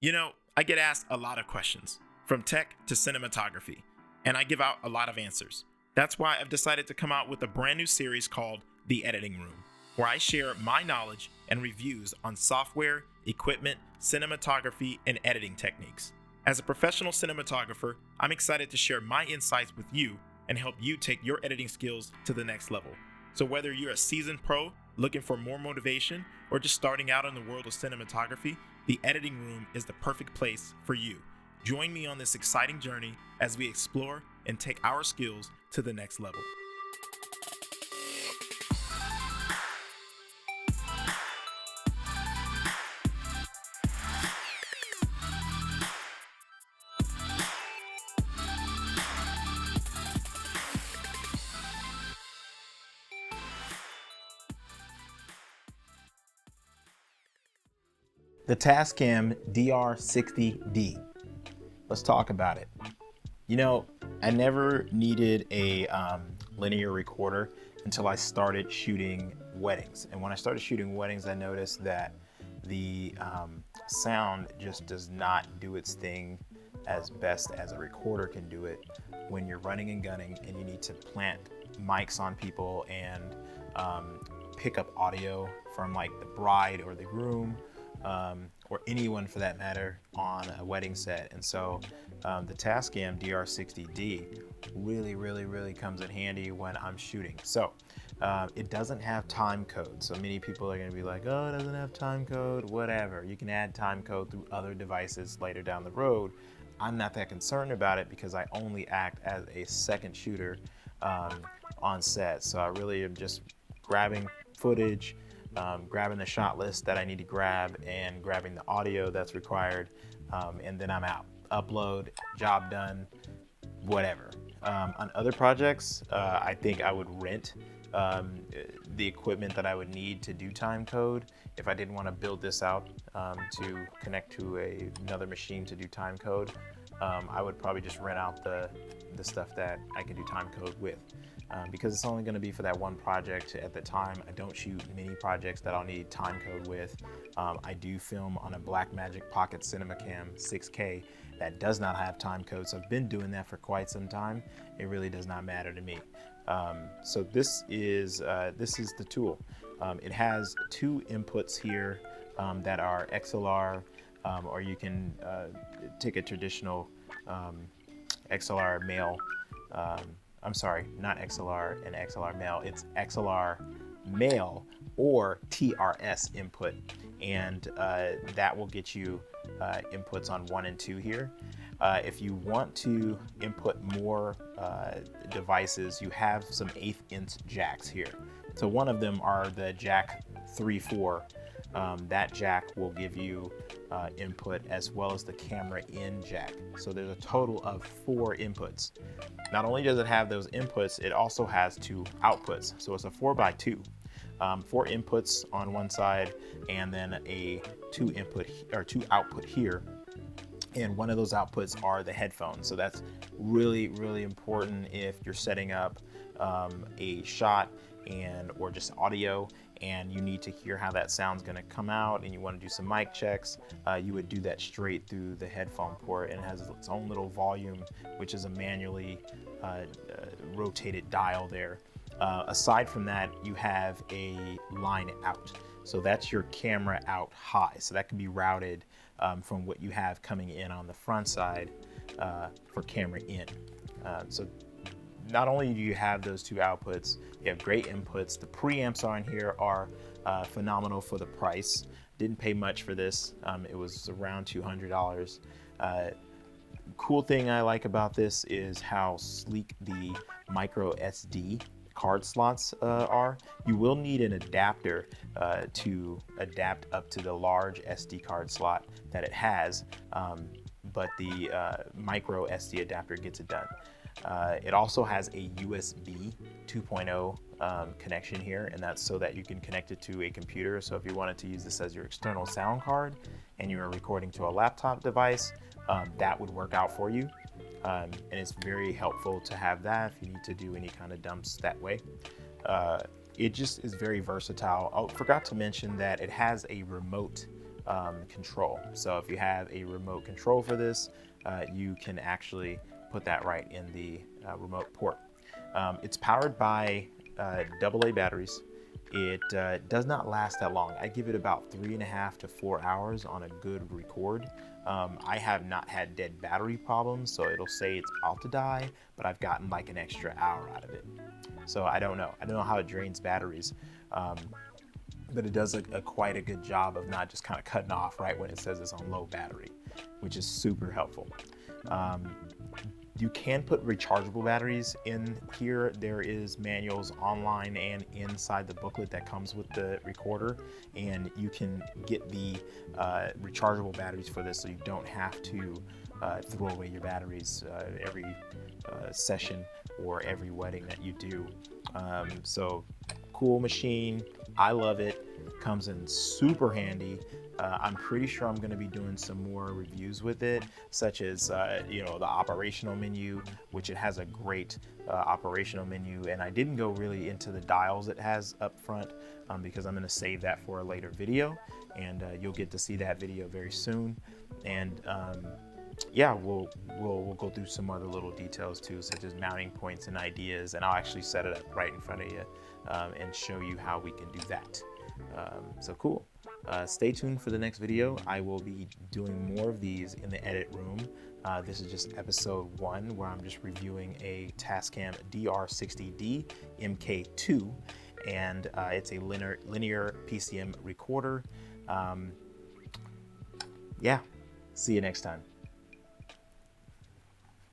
I get asked a lot of questions, from tech to cinematography, and I give out a lot of answers. That's why I've decided to come out with a brand new series called The Editing Room, where I share my knowledge and reviews on software, equipment, cinematography, and editing techniques. As a professional cinematographer, I'm excited to share my insights with you and help you take your editing skills to the next level. So whether you're a seasoned pro looking for more motivation or just starting out in the world of cinematography, the editing room is the perfect place for you. Join me on this exciting journey as we explore and take our skills to the next level. The Tascam DR-60D. Let's talk about it. I never needed a linear recorder until I started shooting weddings. And when I started shooting weddings, I noticed that the sound just does not do its thing as best as a recorder can do it when you're running and gunning and you need to plant mics on people and pick up audio from like the bride or the groom, or anyone for that matter on a wedding set. And so the Tascam DR-60D really comes in handy when I'm shooting. So it doesn't have time code. So many people are going to be like, oh, it doesn't have time code, whatever. You can add time code through other devices later down the road. I'm not that concerned about it because I only act as a second shooter on set. So I really am just grabbing footage, grabbing the shot list that I need to grab and grabbing the audio that's required, and then I'm out. Upload, job done, whatever. On other projects, I think I would rent the equipment that I would need to do time code. If I didn't want to build this out to connect to another machine to do time code, I would probably just rent out the stuff that I can do time code with. Because it's only going to be for that one project at the time. I don't shoot many projects that I'll need time code with. I do film on a Blackmagic Pocket CinemaCam 6K that does not have time code, so I've been doing that for quite some time. It really does not matter to me. So this is the tool. It has two inputs here that are XLR, or you can take a traditional XLR male. I'm sorry, not XLR and XLR male, it's XLR male or TRS input. And that will get you inputs on 1 and 2 here. If you want to input more devices, you have some 1/8 inch jacks here. So one of them are the jack 3-4. That jack will give you input as well as the camera in jack. So there's a total of 4 inputs. Not only does it have those inputs, it also has 2 outputs. So it's a 4x2. 4 inputs on one side and then a 2 output here. And one of those outputs are the headphones. So that's really important if you're setting up a shot or just audio and you need to hear how that sound's going to come out and you want to do some mic checks. You would do that straight through the headphone port, and it has its own little volume, which is a manually rotated dial there. Aside from that, you have a line out. So that's your camera out high. So that can be routed from what you have coming in on the front side for camera in. So not only do you have those 2 outputs, you have great inputs. The preamps on here are phenomenal for the price. Didn't pay much for this. It was around $200. Cool thing I like about this is how sleek the micro SD card slots are. You will need an adapter to adapt up to the large SD card slot that it has, but the micro SD adapter gets it done. It also has a USB 2.0 connection here, and that's so that you can connect it to a computer. So if you wanted to use this as your external sound card and you are recording to a laptop device, that would work out for you. And it's very helpful to have that if you need to do any kind of dumps that way. It just is very versatile. I forgot to mention that it has a remote control. So if you have a remote control for this, you can actually put that right in the remote port. It's powered by AA batteries. It does not last that long. I give it about 3.5 to 4 hours on a good record. I have not had dead battery problems, so it'll say it's about to die, but I've gotten like an extra hour out of it. So I don't know. I don't know how it drains batteries, but it does quite a good job of not just kind of cutting off right when it says it's on low battery, which is super helpful. You can put rechargeable batteries in here. There is manuals online and inside the booklet that comes with the recorder, and you can get the rechargeable batteries for this, so you don't have to throw away your batteries every session or every wedding that you do. So cool machine. I love it. Comes in super handy. I'm pretty sure I'm going to be doing some more reviews with it, such as you know, the operational menu, which it has a great operational menu, and I didn't go really into the dials it has up front because I'm going to save that for a later video, and you'll get to see that video very soon. And yeah, we'll go through some other little details too, such as mounting points and ideas, and I'll actually set it up right in front of you and show you how we can do that. So cool. Stay tuned for the next video. I will be doing more of these in the edit room. This is just episode 1, where I'm just reviewing a Tascam DR-60DMkII, and it's a linear PCM recorder. Yeah, see you next time.